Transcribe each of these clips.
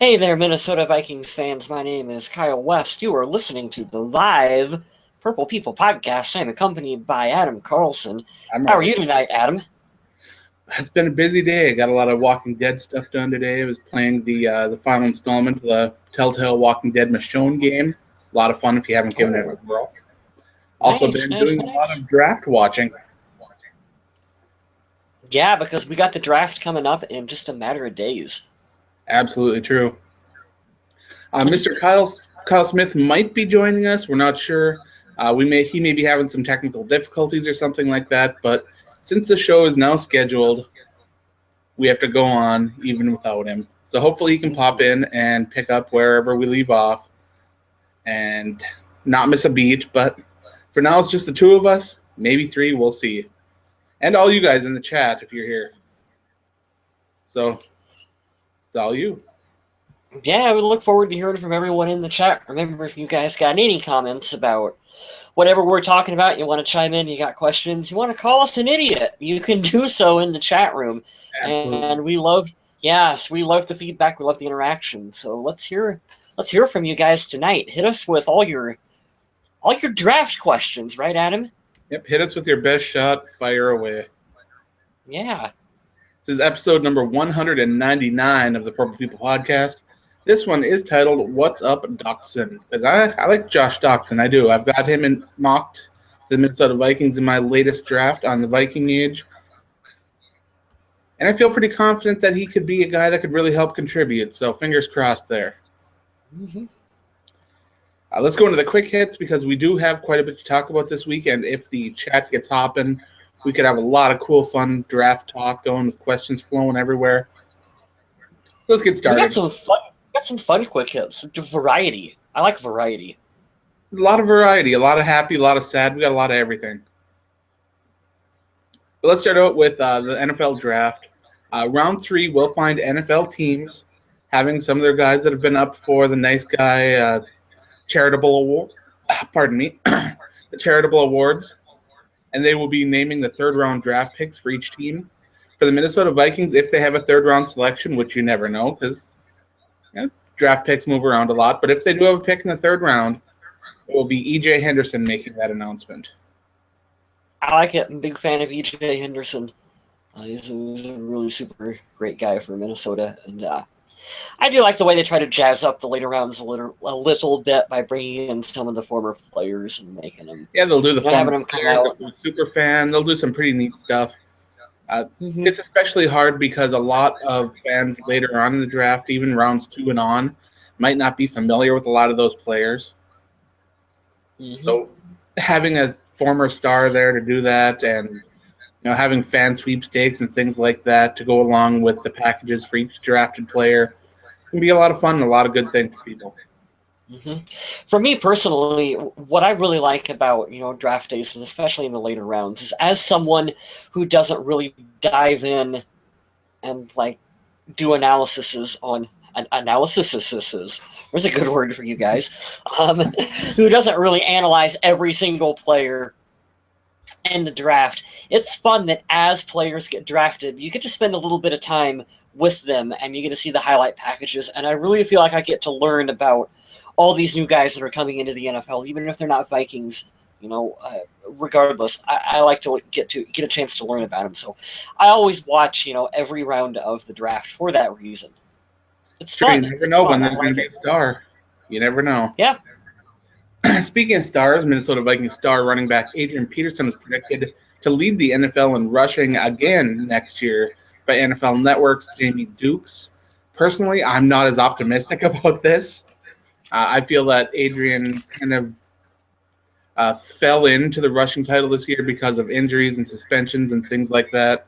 Hey there, Minnesota Vikings fans. My name is Kyle West. You are listening to the live Purple People podcast. I'm accompanied by Adam Carlson. I'm How all are right. you tonight, Adam? It's been a busy day. I got a lot of Walking Dead stuff done today. I was playing the final installment of the Telltale Walking Dead Michonne game. A lot of fun if you haven't given it a Oh, whirl. Also nice, been nice, doing a lot nice. of draft watching. Yeah, because we got the draft coming up in just a matter of days. Absolutely true. Mr. Kyle Smith might be joining us. We're not sure. He may be having some technical difficulties or something like that. But since the show is now scheduled, we have to go on even without him. So hopefully he can pop in and pick up wherever we leave off and not miss a beat. But for now, it's just the two of us, maybe three. We'll see. And all you guys in the chat if you're here. So it's all you. Yeah, we look forward to hearing from everyone in the chat. Remember, if you guys got any comments about whatever we're talking about, you want to chime in, you got questions, you want to call us an idiot, you can do so in the chat room. Absolutely. And we love the feedback, we love the interaction. So let's hear from you guys tonight. Hit us with all your draft questions, right, Adam? Yep, hit us with your best shot, fire away. Yeah. This is episode number 199 of the Purple People podcast. This one is titled "What's Up, Doctson?" Because I like Josh Doctson. I do. I've got him mocked to the Minnesota Vikings in my latest draft on the Viking Age, and I feel pretty confident that he could be a guy that could really help contribute. So fingers crossed there. Mm-hmm. Let's go into the quick hits because we do have quite a bit to talk about this week, and if the chat gets hopping, we could have a lot of cool, fun draft talk going with questions flowing everywhere. So let's get started. We got some fun quick hits. Variety. I like variety. A lot of variety, a lot of happy, a lot of sad. We got a lot of everything. But let's start out with the NFL draft. Round 3, we'll find NFL teams having some of their guys that have been up for the nice guy charitable award. Pardon me, the charitable awards, and they will be naming the third-round draft picks for each team. For the Minnesota Vikings, if they have a third-round selection, which you never know because draft picks move around a lot, but if they do have a pick in the third round, it will be E.J. Henderson making that announcement. I like it. I'm a big fan of E.J. Henderson. He's a really super great guy for Minnesota, and I do like the way they try to jazz up the later rounds a little bit by bringing in some of the former players and making them. Yeah, they'll do the having former them come player, out. they'll do super fan. They'll do some pretty neat stuff. It's especially hard because a lot of fans later on in the draft, even rounds 2 and on, might not be familiar with a lot of those players. So having a former star there to do that, and having fan sweepstakes and things like that to go along with the packages for each drafted player can be a lot of fun and a lot of good things for people. For me personally, what I really like about draft days, and especially in the later rounds, is as someone who doesn't really dive in and do analyses on analyses. There's a good word for you guys. Who doesn't really analyze every single player in the draft. It's fun that as players get drafted, you get to spend a little bit of time with them, and you get to see the highlight packages. And I really feel like I get to learn about all these new guys that are coming into the NFL, even if they're not Vikings. Regardless, I like to get a chance to learn about them. So I always watch, every round of the draft for that reason. It's fun. You never know when they're going to be a star. You never know. Yeah. Speaking of stars, Minnesota Vikings star running back Adrian Peterson is predicted to lead the NFL in rushing again next year by NFL Network's Jamie Dukes. Personally, I'm not as optimistic about this. I feel that Adrian kind of fell into the rushing title this year because of injuries and suspensions and things like that.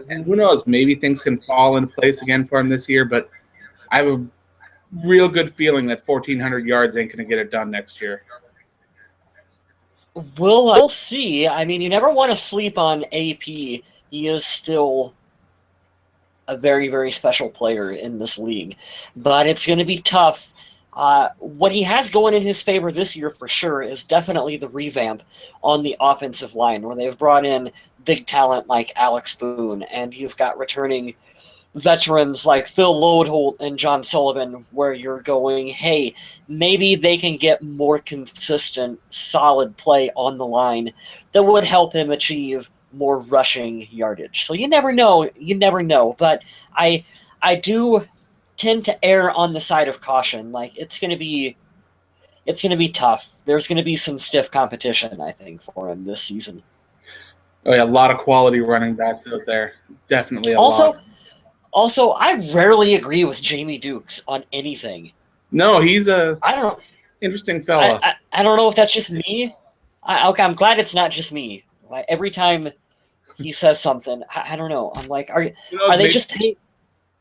And who knows, maybe things can fall into place again for him this year, but I have a real good feeling that 1,400 yards ain't going to get it done next year. We'll see. I mean, you never want to sleep on AP. He is still a very, very special player in this league. But it's going to be tough. What he has going in his favor this year for sure is definitely the revamp on the offensive line, where they've brought in big talent like Alex Boone, and you've got returning veterans like Phil Lodeholt and John Sullivan, where you're going, hey, maybe they can get more consistent, solid play on the line that would help him achieve more rushing yardage. So you never know. But I do tend to err on the side of caution. Like it's gonna be tough. There's gonna be some stiff competition, I think, for him this season. Oh yeah, a lot of quality running backs out there. Definitely a Also, lot. Also, I rarely agree with Jamie Dukes on anything. No, he's a I don't know. interesting fella. I don't know if that's just me. Okay, I'm glad it's not just me. Like every time he says something, I don't know. I'm like, are they maybe, just paying?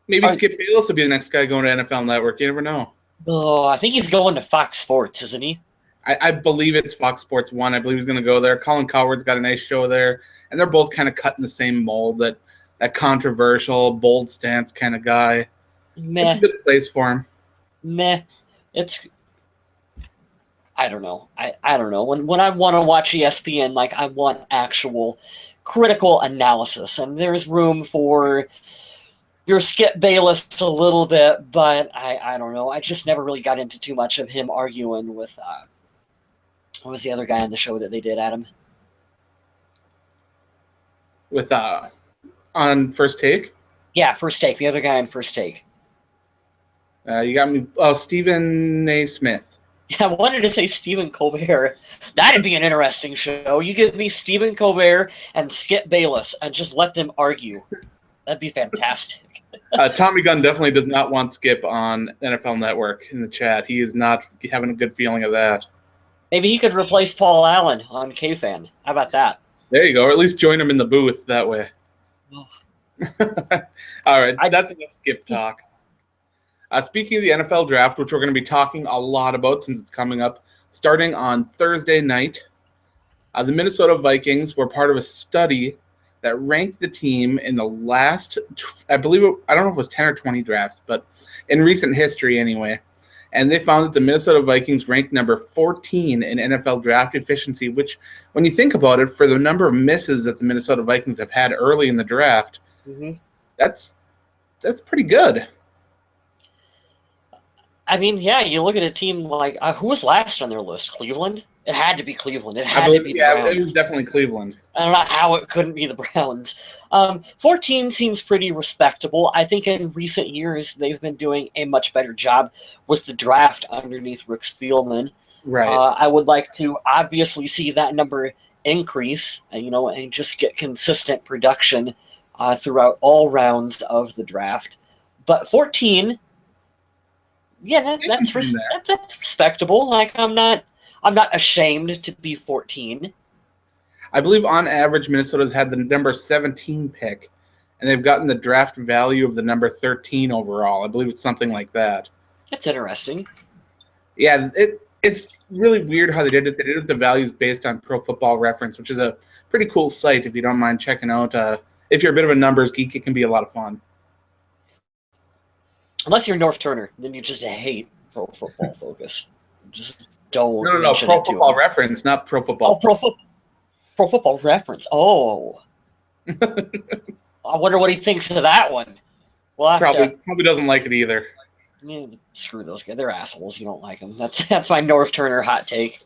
Maybe Skip Bayless will be the next guy going to NFL Network. You never know. Oh, I think he's going to Fox Sports, isn't he? I believe it's Fox Sports 1. I believe he's going to go there. Colin Cowherd's got a nice show there, and they're both kind of cut in the same mold. That controversial, bold stance kind of guy. Meh. It's a good place for him. Meh. It's. I don't know. I don't know. When I want to watch ESPN, like I want actual critical analysis, and there's room for your Skip Bayless a little bit, but I don't know. I just never really got into too much of him arguing with what was the other guy on the show that they did, Adam? With on First Take? Yeah, First Take. The other guy on First Take. You got me. Oh, Stephen A. Smith. I wanted to say Stephen Colbert. That'd be an interesting show. You give me Stephen Colbert and Skip Bayless and just let them argue. That'd be fantastic. Tommy Gunn definitely does not want Skip on NFL Network in the chat. He is not having a good feeling of that. Maybe he could replace Paul Allen on KFan. How about that? There you go. Or at least join him in the booth that way. Oh. All right. That's enough Skip talk. Speaking of the NFL draft, which we're going to be talking a lot about since it's coming up, starting on Thursday night, the Minnesota Vikings were part of a study that ranked the team in the last, I don't know if it was 10 or 20 drafts, but in recent history anyway. And they found that the Minnesota Vikings ranked number 14 in NFL draft efficiency, which, when you think about it, for the number of misses that the Minnesota Vikings have had early in the draft, that's pretty good. I mean, yeah, you look at a team like who was last on their list? Cleveland? It had to be Cleveland. It had to be the Browns. It was definitely Cleveland. I don't know how it couldn't be the Browns. 14 seems pretty respectable. I think in recent years they've been doing a much better job with the draft underneath Rick Spielman. Right. I would like to obviously see that number increase, and just get consistent production throughout all rounds of the draft. But 14, yeah, that's respectable. Like I'm not ashamed to be 14. I believe on average Minnesota's had the number 17 pick, and they've gotten the draft value of the number 13 overall. I believe it's something like that. That's interesting. Yeah, it's really weird how they did it. They did it with the values based on Pro Football Reference, which is a pretty cool site if you don't mind checking out. If you're a bit of a numbers geek, it can be a lot of fun. Unless you're North Turner, then you just hate Pro Football Focus. Just don't. No. Pro Football Reference, not Pro Football. Oh, Pro Football Reference. Oh. I wonder what he thinks of that one. Well, probably doesn't like it either. Yeah, screw those guys. They're assholes. You don't like them. That's my North Turner hot take.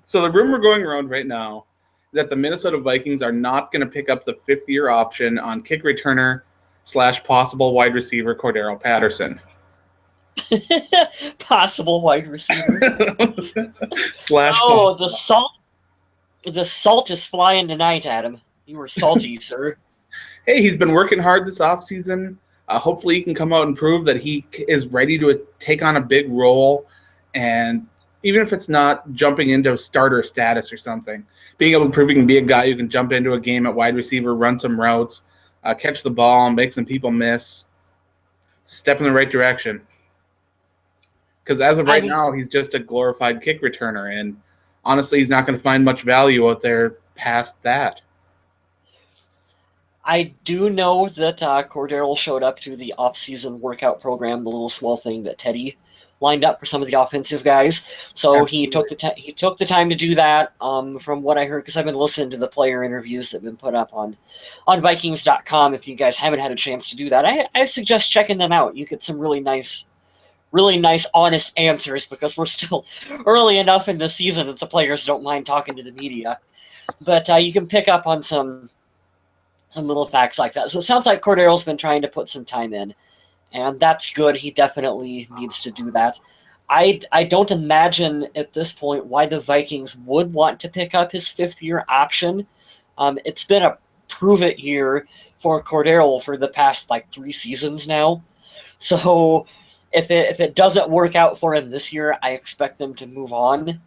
So the rumor going around right now is that the Minnesota Vikings are not going to pick up the fifth-year option on kick returner / possible wide receiver Cordero Patterson. Possible wide receiver. / The salt is flying tonight, Adam. You were salty, sir. Hey, he's been working hard this offseason. Hopefully he can come out and prove that he is ready to take on a big role, and even if it's not jumping into starter status or something, being able to prove he can be a guy who can jump into a game at wide receiver, run some routes, catch the ball, and make some people miss. It's a step in the right direction. Because as of right now, he's just a glorified kick returner, and honestly, he's not going to find much value out there past that. I do know that Cordero showed up to the off-season workout program, the little small thing that Teddy lined up for some of the offensive guys. So Absolutely. he took the time to do that. From what I heard, because I've been listening to the player interviews that have been put up on Vikings.com. If you guys haven't had a chance to do that, I suggest checking them out. You get some really nice, honest answers, because we're still early enough in the season that the players don't mind talking to the media. But you can pick up on some little facts like that. So it sounds like Cordero's been trying to put some time in, and that's good. He definitely needs to do that. I don't imagine at this point why the Vikings would want to pick up his fifth-year option. It's been a prove-it year for Cordero for the past 3 seasons now. So if it doesn't work out for him this year, I expect them to move on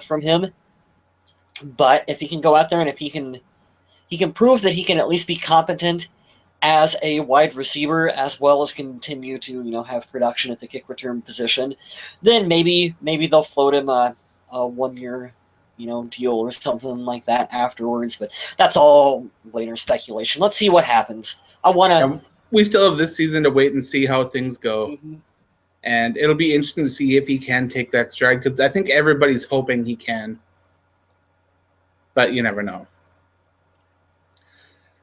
from him. But if he can go out there and if he can prove that he can at least be competent as a wide receiver, as well as continue to have production at the kick return position, then maybe they'll float him a 1-year deal or something like that afterwards. But that's all later speculation. Let's see what happens. We still have this season to wait and see how things go. Mm-hmm. And it'll be interesting to see if he can take that stride, because I think everybody's hoping he can. But you never know.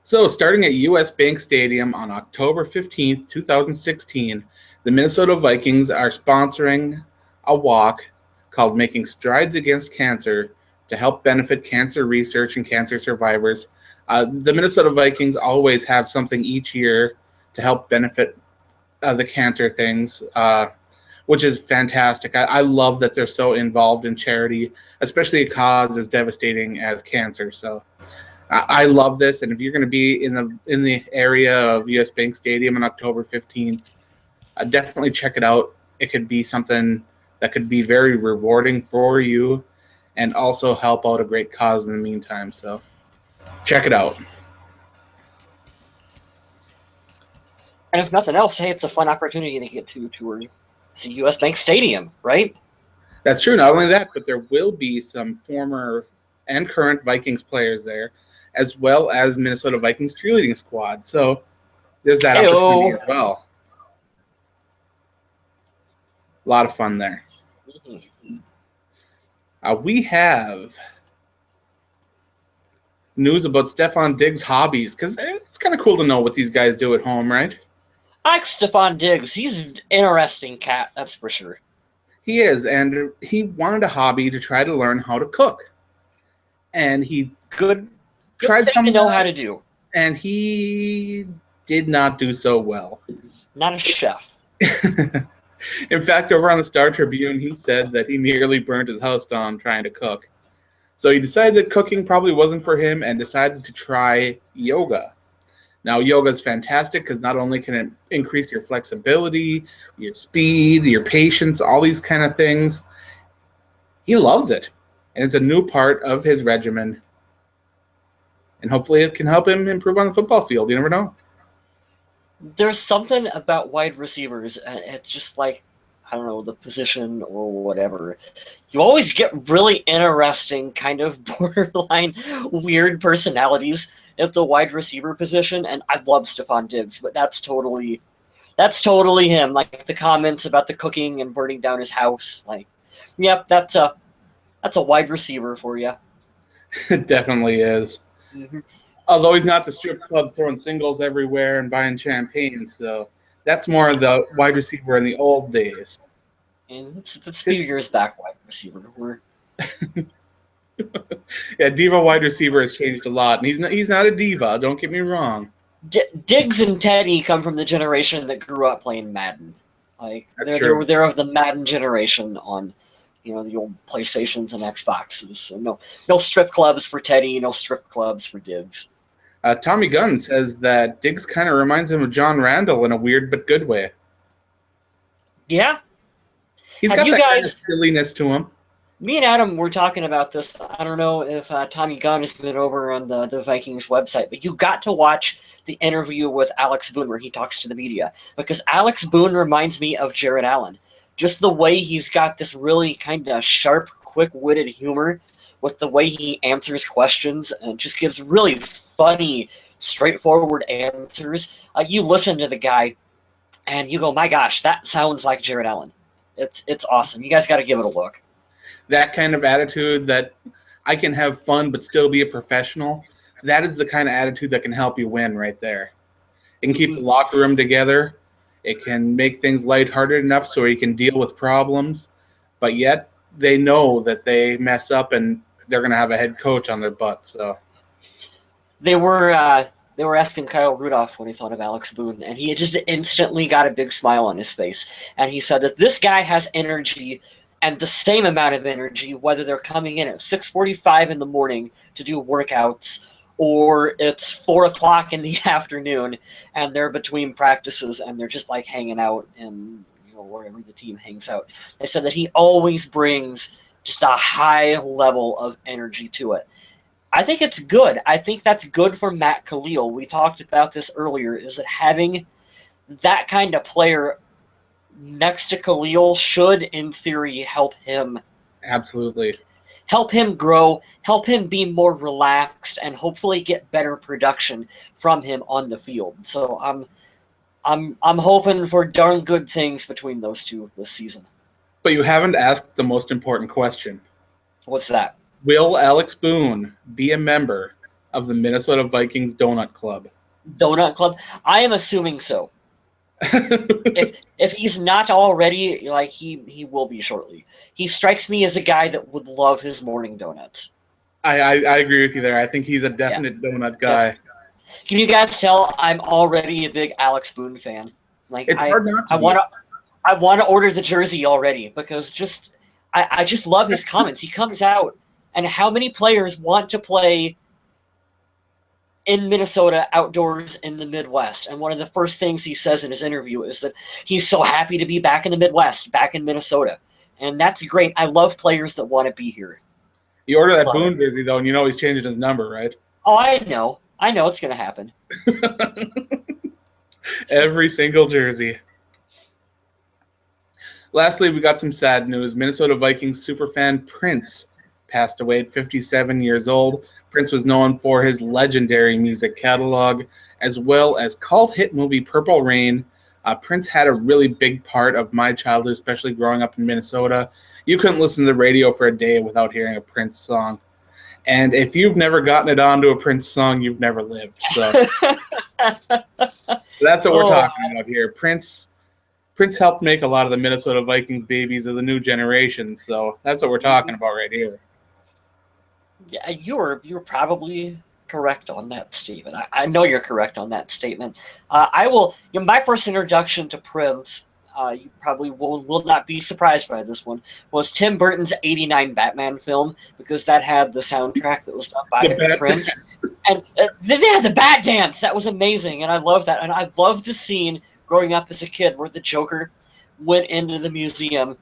So, starting at U.S. Bank Stadium on October 15th, 2016, the Minnesota Vikings are sponsoring a walk called Making Strides Against Cancer to help benefit cancer research and cancer survivors. The Minnesota Vikings always have something each year to help benefit the cancer things, which is fantastic. I love that they're so involved in charity, especially a cause as devastating as cancer. So I love this, and if you're going to be in the area of US Bank Stadium on October 15th, definitely check it out. It could be something that could be very rewarding for you and also help out a great cause in the meantime. So check it out. And if nothing else, hey, it's a fun opportunity to get to tour see US Bank Stadium, right? That's true. Not only that, but there will be some former and current Vikings players there, as well as Minnesota Vikings cheerleading squad. So there's that opportunity as well. A lot of fun there. We have news about Stefon Diggs' hobbies, because it's kind of cool to know what these guys do at home, right? I like Stefon Diggs. He's an interesting cat, that's for sure. He is, and he wanted a hobby to try to learn how to cook. And he good tried thing to know how to do. And he did not do so well. Not a chef. In fact, over on the Star Tribune, he said that he nearly burned his house down trying to cook. So he decided that cooking probably wasn't for him and decided to try yoga. Now, yoga is fantastic because not only can it increase your flexibility, your speed, your patience, all these kind of things. He loves it. And it's a new part of his regimen. And hopefully it can help him improve on the football field. You never know. There's something about wide receivers, and it's just like, I don't know, the position or whatever. You always get really interesting, kind of borderline weird personalities at the wide receiver position, and I love Stefon Diggs, but that's totally him. Like the comments about the cooking and burning down his house. Like, yep, that's a wide receiver for you. It definitely is. Mm-hmm. Although he's not the strip club throwing singles everywhere and buying champagne, so that's more the wide receiver in the old days. And it's a few years back, wide receiver. Yeah, diva wide receiver has changed a lot, and he's not a diva. Don't get me wrong. Diggs and Teddy come from the generation that grew up playing Madden. Like they're of the Madden generation on, the old PlayStations and Xboxes. So no strip clubs for Teddy, no strip clubs for Diggs. Tommy Gunn says that Diggs kind of reminds him of John Randall in a weird but good way. Yeah. He's got that kind of silliness to him. Me and Adam were talking about this. I don't know if Tommy Gunn has been over on the Vikings website, but you got to watch the interview with Alex Boone where he talks to the media, because Alex Boone reminds me of Jared Allen. Just the way he's got this really kind of sharp, quick-witted humor with the way he answers questions, and just gives really funny, straightforward answers. You listen to the guy, and you go, my gosh, that sounds like Jared Allen. It's awesome. You guys got to give it a look. That kind of attitude that I can have fun but still be a professional, that is the kind of attitude that can help you win right there. It can keep the locker room together. It can make things lighthearted enough so you can deal with problems, but yet they know that they mess up and they're going to have a head coach on their butt. So They were asking Kyle Rudolph what he thought of Alex Boone, and he just instantly got a big smile on his face. And he said that this guy has energy, and the same amount of energy, whether they're coming in at 6:45 in the morning to do workouts, or it's 4 o'clock in the afternoon, and they're between practices, and they're just like hanging out and wherever the team hangs out. They said that he always brings just a high level of energy to it. I think it's good. I think that's good for Matt Khalil. We talked about this earlier, is that having that kind of player next to Khalil should, in theory, help him. absolutely. Help him grow, help him be more relaxed, and hopefully get better production from him on the field. So I'm hoping for darn good things between those two this season. But you haven't asked the most important question. What's that? Will Alex Boone be a member of the Minnesota Vikings Donut Club? Donut Club? I am assuming so. If he's not already, like he will be shortly. He strikes me as a guy that would love his morning donuts. I agree with you there. I think he's a definite donut guy. Yeah. Can you guys tell I'm already a big Alex Boone fan? Like it's hard not to I want to order the jersey already because I just love his comments. He comes out, and how many players want to play in Minnesota outdoors in the Midwest? And one of the first things he says in his interview is that he's so happy to be back in the Midwest, back in Minnesota. And that's great. I love players that want to be here. You order that Boone jersey, though, and you know he's changing his number, right? Oh, I know. I know it's going to happen. Every single jersey. Lastly, we got some sad news. Minnesota Vikings superfan Prince passed away at 57 years old. Prince was known for his legendary music catalog, as well as cult hit movie Purple Rain. Prince had a really big part of my childhood, especially growing up in Minnesota. You couldn't listen to the radio for a day without hearing a Prince song. And if you've never gotten it onto a Prince song, you've never lived. So, that's what we're talking about here. Prince helped make a lot of the Minnesota Vikings babies of the new generation. So that's what we're talking about right here. Yeah, you're probably correct on that statement. I know you're correct on that statement. I will. My first introduction to Prince, you probably will not be surprised by this one, was Tim Burton's '89 Batman film, because that had the soundtrack that was done by Prince, and they had the Bat Dance. That was amazing, and I love that. And I loved the scene growing up as a kid where the Joker went into the museum,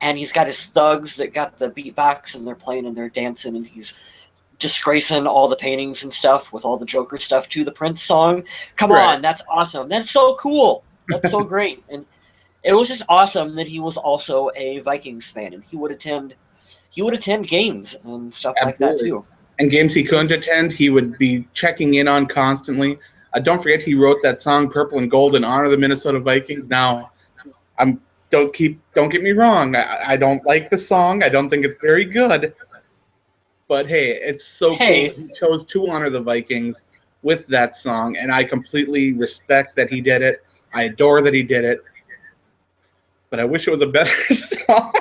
and he's got his thugs that got the beatbox, and they're playing and they're dancing, and he's disgracing all the paintings and stuff with all the Joker stuff to the Prince song. Come on, that's awesome. That's so cool. That's so great. And it was just awesome that he was also a Vikings fan, and he would attend games and stuff like that too. And games he couldn't attend, he would be checking in on constantly. Don't forget, he wrote that song "Purple and Gold" in honor of the Minnesota Vikings. Now, don't get me wrong. I don't like the song. I don't think it's very good. But hey, it's so cool that he chose to honor the Vikings with that song, and I completely respect that he did it. I adore that he did it. But I wish it was a better song.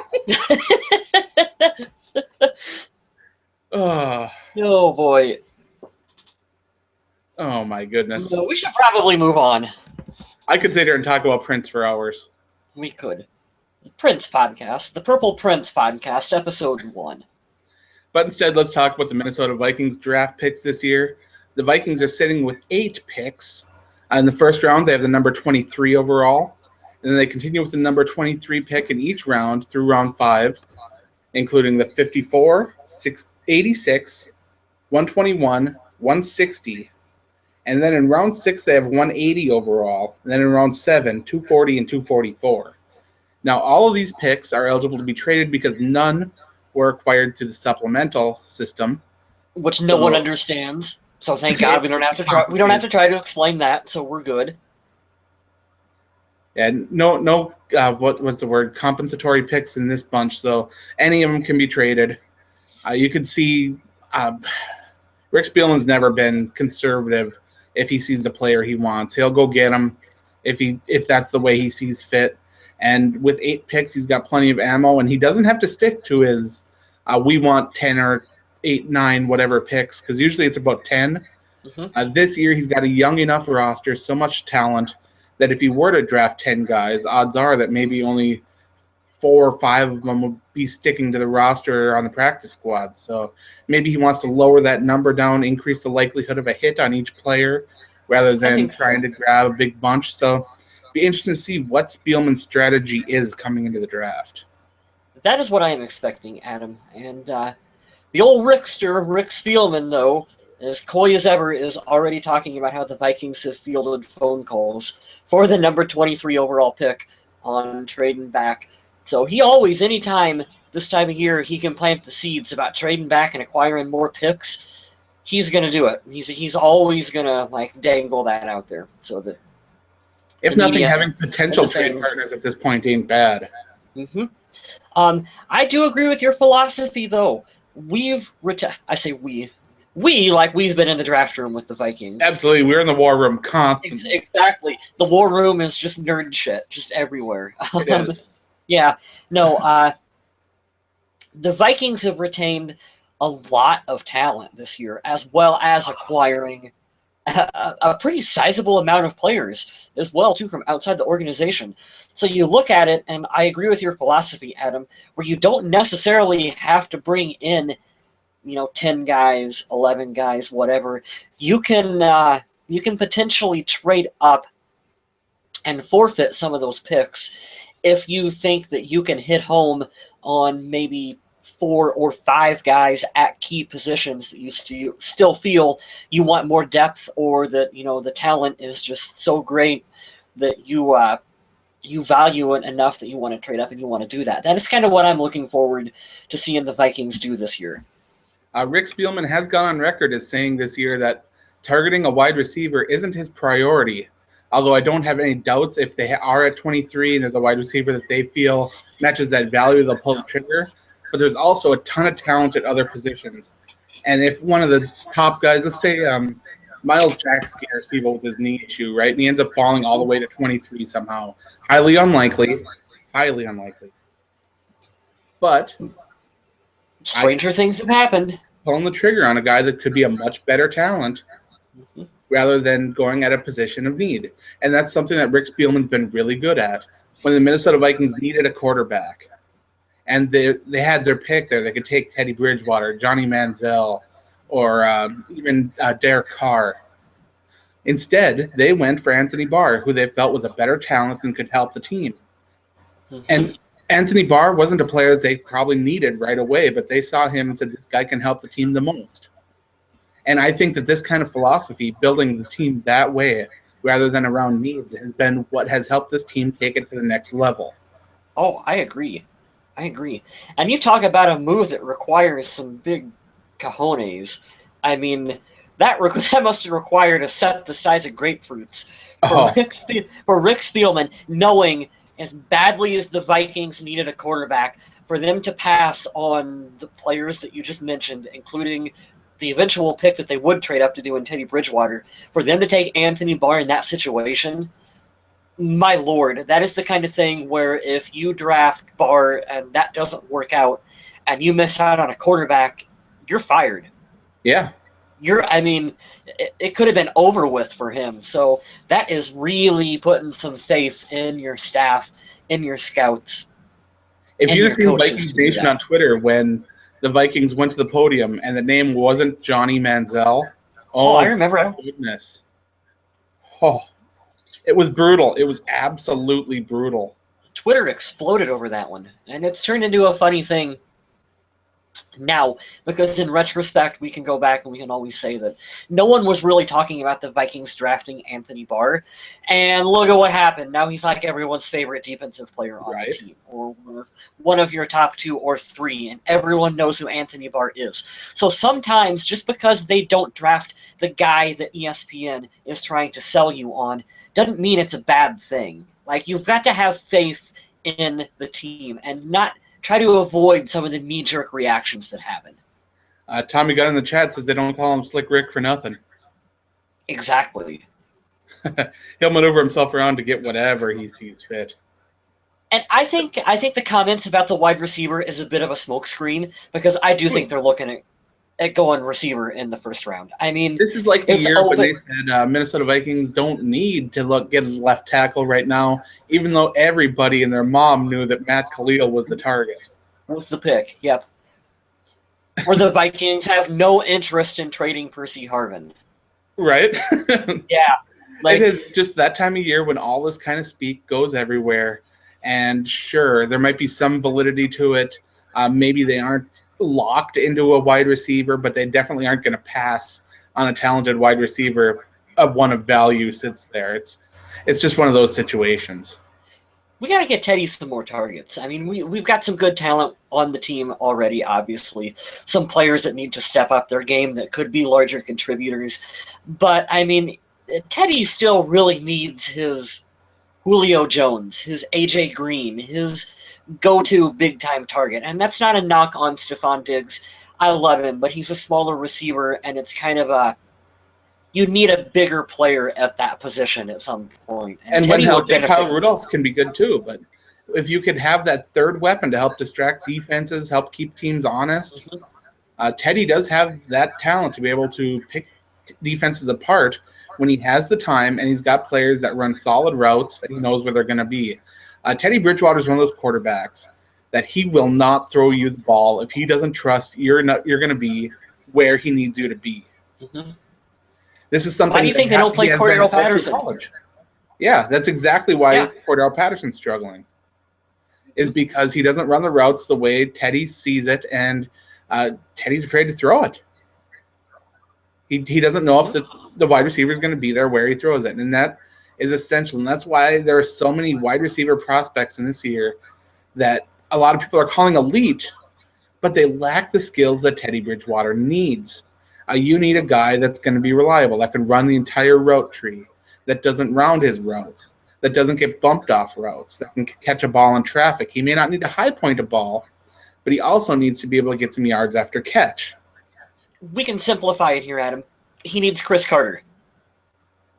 Oh boy. Oh my goodness. So we should probably move on. I could sit here and talk about Prince for hours. We could. The Prince Podcast, the Purple Prince Podcast, Episode 1. But instead, let's talk about the Minnesota Vikings draft picks this year. The Vikings are sitting with 8 picks. In the first round, they have the number 23 overall. And then they continue with the number 23 pick in each round through round 5, including the 54, 86, 121, 160. And then in round 6, they have 180 overall. And then in round 7, 240 and 244. Now, all of these picks are eligible to be traded because none were acquired through the supplemental system, which no one understands. So thank God we don't have to try to explain that. So we're good. And no what was the word, compensatory picks in this bunch, so any of them can be traded. You could see Rick Spielman's never been conservative. If he sees the player he wants, he'll go get him if that's the way he sees fit. And with 8 picks, he's got plenty of ammo, and he doesn't have to stick to his we want 10 or 8, 9, whatever picks, because usually it's about 10. This year, he's got a young enough roster, so much talent, that if he were to draft 10 guys, odds are that maybe only 4 or 5 of them would be sticking to the roster on the practice squad. So maybe he wants to lower that number down, increase the likelihood of a hit on each player, rather than trying to grab a big bunch. So be interesting to see what Spielman's strategy is coming into the draft. That is what I am expecting, Adam. And the old Rickster, Rick Spielman, though, as coy as ever, is already talking about how the Vikings have fielded phone calls for the number 23 overall pick on trading back. So he always, anytime this time of year, he can plant the seeds about trading back and acquiring more picks, he's going to do it. He's always going to like dangle that out there so that if nothing, having potential trade partners at this point ain't bad. I do agree with your philosophy, though. I say we, like we've been in the draft room with the Vikings. Absolutely, we're in the war room constantly. Exactly. The war room is just nerd shit, just everywhere. It is. Yeah. No, the Vikings have retained a lot of talent this year, as well as acquiring a pretty sizable amount of players as well, too, from outside the organization. So you look at it, and I agree with your philosophy, Adam, where you don't necessarily have to bring in 10 guys, 11 guys, whatever. You can potentially trade up and forfeit some of those picks if you think that you can hit home on maybe 4 or 5 guys at key positions that you still feel you want more depth, or that the talent is just so great that you value it enough that you want to trade up and you want to do that. That is kind of what I'm looking forward to seeing the Vikings do this year. Rick Spielman has gone on record as saying this year that targeting a wide receiver isn't his priority, although I don't have any doubts if they are at 23 and there's a wide receiver that they feel matches that value, they'll pull the trigger. But there's also a ton of talent at other positions. And if one of the top guys, let's say Miles Jack scares people with his knee issue, right? And he ends up falling all the way to 23 somehow. Highly unlikely. But stranger things have happened. Pulling the trigger on a guy that could be a much better talent rather than going at a position of need. And that's something that Rick Spielman's been really good at. When the Minnesota Vikings needed a quarterback, and they had their pick there, they could take Teddy Bridgewater, Johnny Manziel, or even Derek Carr. Instead, they went for Anthony Barr, who they felt was a better talent and could help the team. And Anthony Barr wasn't a player that they probably needed right away, but they saw him and said, this guy can help the team the most. And I think that this kind of philosophy, building the team that way rather than around needs, has been what has helped this team take it to the next level. Oh, I agree. And you talk about a move that requires some big cojones. I mean, that must have required a set the size of grapefruits for Rick Spielman, knowing as badly as the Vikings needed a quarterback, for them to pass on the players that you just mentioned, including the eventual pick that they would trade up to do in Teddy Bridgewater, for them to take Anthony Barr in that situation. My lord, that is the kind of thing where if you draft Barr and that doesn't work out and you miss out on a quarterback, you're fired. Yeah. It could have been over with for him. So that is really putting some faith in your staff, in your scouts. If you've seen Vikings Nation on Twitter when the Vikings went to the podium and the name wasn't Johnny Manziel. Oh, I remember. Goodness. Oh. It was brutal. It was absolutely brutal. Twitter exploded over that one, and it's turned into a funny thing now, because in retrospect, we can go back and we can always say that no one was really talking about the Vikings drafting Anthony Barr, and look at what happened. Now he's like everyone's favorite defensive player on the team, or one of your top 2 or 3, and everyone knows who Anthony Barr is. So sometimes, just because they don't draft the guy that ESPN is trying to sell you on, doesn't mean it's a bad thing. Like, you've got to have faith in the team and not try to avoid some of the knee-jerk reactions that happen. Tommy Gunn in the chat says they don't call him Slick Rick for nothing. Exactly. He'll maneuver himself around to get whatever he sees fit. And I think the comments about the wide receiver is a bit of a smokescreen, because I do think they're looking at going receiver in the first round. I mean, this is like the year open. when they said Minnesota Vikings don't need to get a left tackle right now, even though everybody and their mom knew that Matt Khalil was the target. Was the pick, yep. Or the Vikings have no interest in trading Percy Harvin. Right? Yeah. It is just that time of year when all this kind of speak goes everywhere. And sure, there might be some validity to it. Maybe they aren't locked into a wide receiver, but they definitely aren't going to pass on a talented wide receiver if one of value sits there. It's just one of those situations. We got to get Teddy some more targets. I mean, we've got some good talent on the team already, obviously. Some players that need to step up their game that could be larger contributors. But, I mean, Teddy still really needs his Julio Jones, his A.J. Green, his go-to big-time target. And that's not a knock on Stephon Diggs. I love him, but he's a smaller receiver, and it's kind of a... You need a bigger player at that position at some point. And when healthy, Kyle Rudolph can be good too. But if you could have that third weapon to help distract defenses, help keep teams honest, Teddy does have that talent to be able to pick defenses apart when he has the time and he's got players that run solid routes and he knows where they're going to be. Teddy Bridgewater is one of those quarterbacks that he will not throw you the ball if he doesn't trust you're going to be where he needs you to be. Mm-hmm. This is something. Why do you think they don't play Cordero Patterson? Yeah, that's exactly why Cordero Patterson's struggling. Is because he doesn't run the routes the way Teddy sees it, and Teddy's afraid to throw it. He doesn't know if the wide receiver is going to be there where he throws it, and that is essential. And that's why there are so many wide receiver prospects in this year that a lot of people are calling elite, but they lack the skills that Teddy Bridgewater needs. You need a guy that's going to be reliable, that can run the entire route tree, that doesn't round his routes, that doesn't get bumped off routes, that can catch a ball in traffic. He may not need to high point a ball, but he also needs to be able to get some yards after catch. We can simplify it here, Adam. He needs Chris Carter.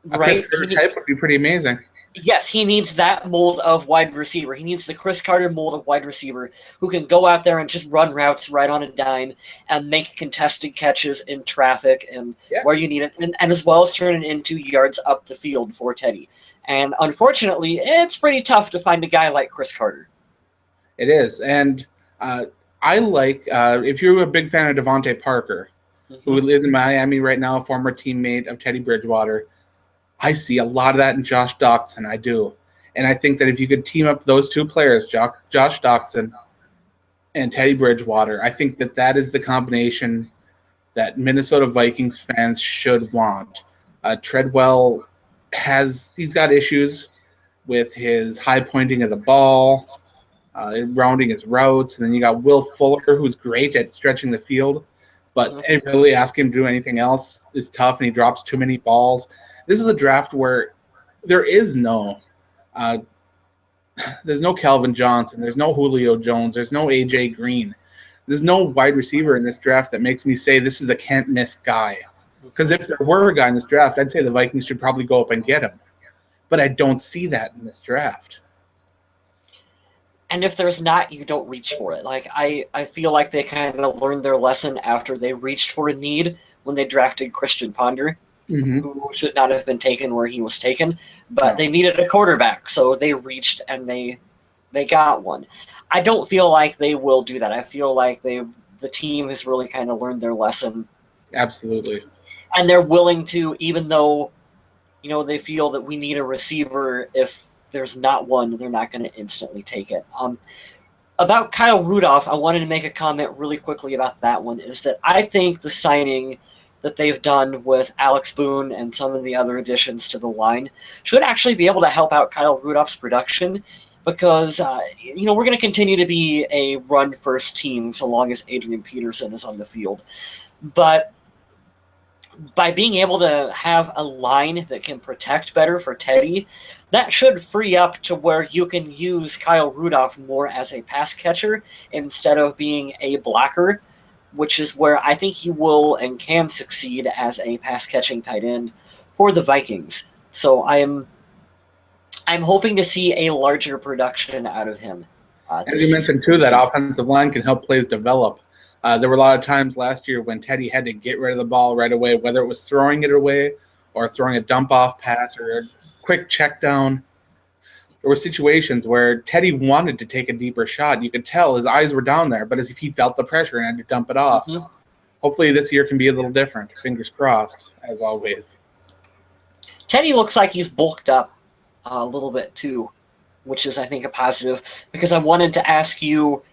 Right? Chris Carter type would be pretty amazing. Yes, he needs that mold of wide receiver. He needs the Chris Carter mold of wide receiver who can go out there and just run routes right on a dime and make contested catches in traffic and where you need it, and as well as turn it into yards up the field for Teddy. And unfortunately, it's pretty tough to find a guy like Chris Carter. It is. And I like, if you're a big fan of Devontae Parker, who lives in Miami right now, a former teammate of Teddy Bridgewater, I see a lot of that in Josh Doctson. I do. And I think that if you could team up those two players, Josh Doctson and Teddy Bridgewater, I think that is the combination that Minnesota Vikings fans should want. Treadwell he's got issues with his high pointing of the ball, rounding his routes. And then you got Will Fuller, who's great at stretching the field, but really ask him to do anything else is tough, and he drops too many balls. This is a draft where there is there's no Calvin Johnson, there's no Julio Jones, there's no A.J. Green. There's no wide receiver in this draft that makes me say this is a can't-miss guy. Because if there were a guy in this draft, I'd say the Vikings should probably go up and get him. But I don't see that in this draft. And if there's not, you don't reach for it. Like I feel like they kind of learned their lesson after they reached for a need when they drafted Christian Ponder. Who should not have been taken where he was taken, but they needed a quarterback, so they reached and they got one. I don't feel like they will do that. I feel like the team has really kind of learned their lesson. Absolutely. And they're willing to, even though, they feel that we need a receiver, if there's not one, they're not going to instantly take it. About Kyle Rudolph, I wanted to make a comment really quickly about that one, is that I think the signing that they've done with Alex Boone and some of the other additions to the line should actually be able to help out Kyle Rudolph's production, because we're going to continue to be a run-first team so long as Adrian Peterson is on the field. But by being able to have a line that can protect better for Teddy, that should free up to where you can use Kyle Rudolph more as a pass catcher instead of being a blocker, which is where I think he will and can succeed as a pass catching tight end for the Vikings. So I'm hoping to see a larger production out of him. As you mentioned too, that offensive line can help plays develop. There were a lot of times last year when Teddy had to get rid of the ball right away, whether it was throwing it away or throwing a dump off pass or a quick check down. There were situations where Teddy wanted to take a deeper shot. You could tell his eyes were down there, but as if he felt the pressure and had to dump it off. Mm-hmm. Hopefully this year can be a little different. Fingers crossed, as always. Teddy looks like he's bulked up a little bit too, which is, I think, a positive, because I wanted to ask you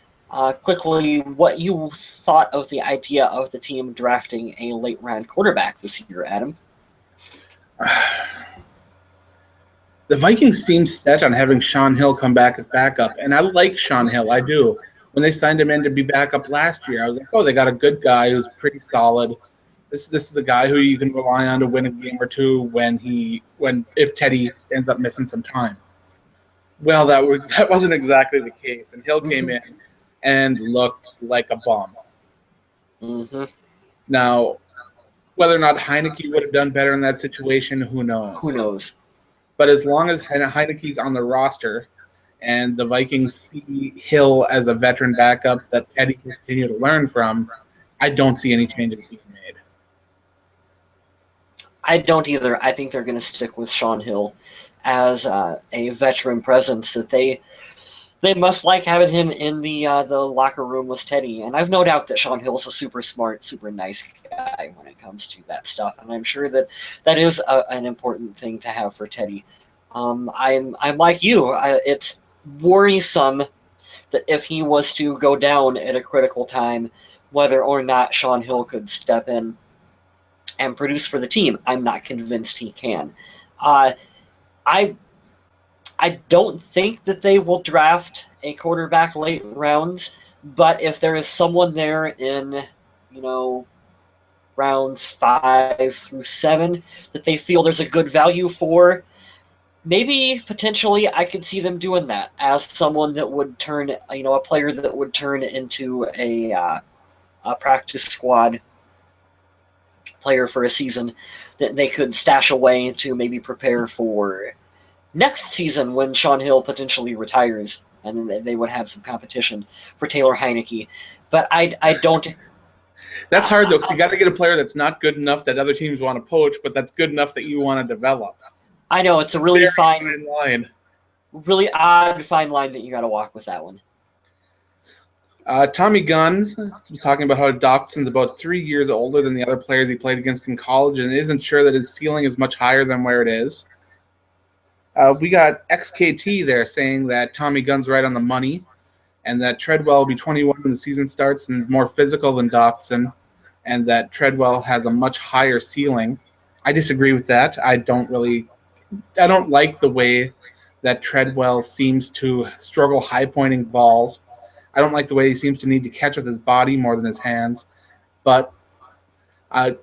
quickly what you thought of the idea of the team drafting a late-round quarterback this year, Adam. The Vikings seem set on having Shaun Hill come back as backup, and I like Shaun Hill. I do. When they signed him in to be backup last year, I was like, oh, they got a good guy who's pretty solid. This is a guy who you can rely on to win a game or two if Teddy ends up missing some time. Well, that wasn't exactly the case, and Hill came in and looked like a bum. Mm-hmm. Now, whether or not Heineke would have done better in that situation, who knows? Who knows? But as long as Heineke's on the roster and the Vikings see Hill as a veteran backup that Teddy can continue to learn from, I don't see any changes being made. I don't either. I think they're going to stick with Shaun Hill as a veteran presence that they must like having him in the locker room with Teddy. And I've no doubt that Shaun Hill's a super smart, super nice guy when it comes to that stuff. And I'm sure that is an important thing to have for Teddy. I'm like you. It's worrisome that if he was to go down at a critical time, whether or not Shaun Hill could step in and produce for the team. I'm not convinced he can. I don't think that they will draft a quarterback late rounds, but if there is someone there in, rounds 5 through 7 that they feel there's a good value for, maybe potentially I could see them doing that as someone that would turn, a player that would turn into a practice squad player for a season that they could stash away to maybe prepare for next season when Shaun Hill potentially retires, and then they would have some competition for Taylor Heineke. But I don't. That's hard though, because you got to get a player that's not good enough that other teams want to poach, but that's good enough that you want to develop. I know it's a really fine line, really odd fine line that you got to walk with that one. Tommy Gunn was talking about how Doctson's about 3 years older than the other players he played against in college, and isn't sure that his ceiling is much higher than where it is. We got XKT there saying that Tommy Gunn's right on the money and that Treadwell will be 21 when the season starts and more physical than Doctson, and that Treadwell has a much higher ceiling. I disagree with that. I don't like the way that Treadwell seems to struggle high-pointing balls. I don't like the way he seems to need to catch with his body more than his hands. But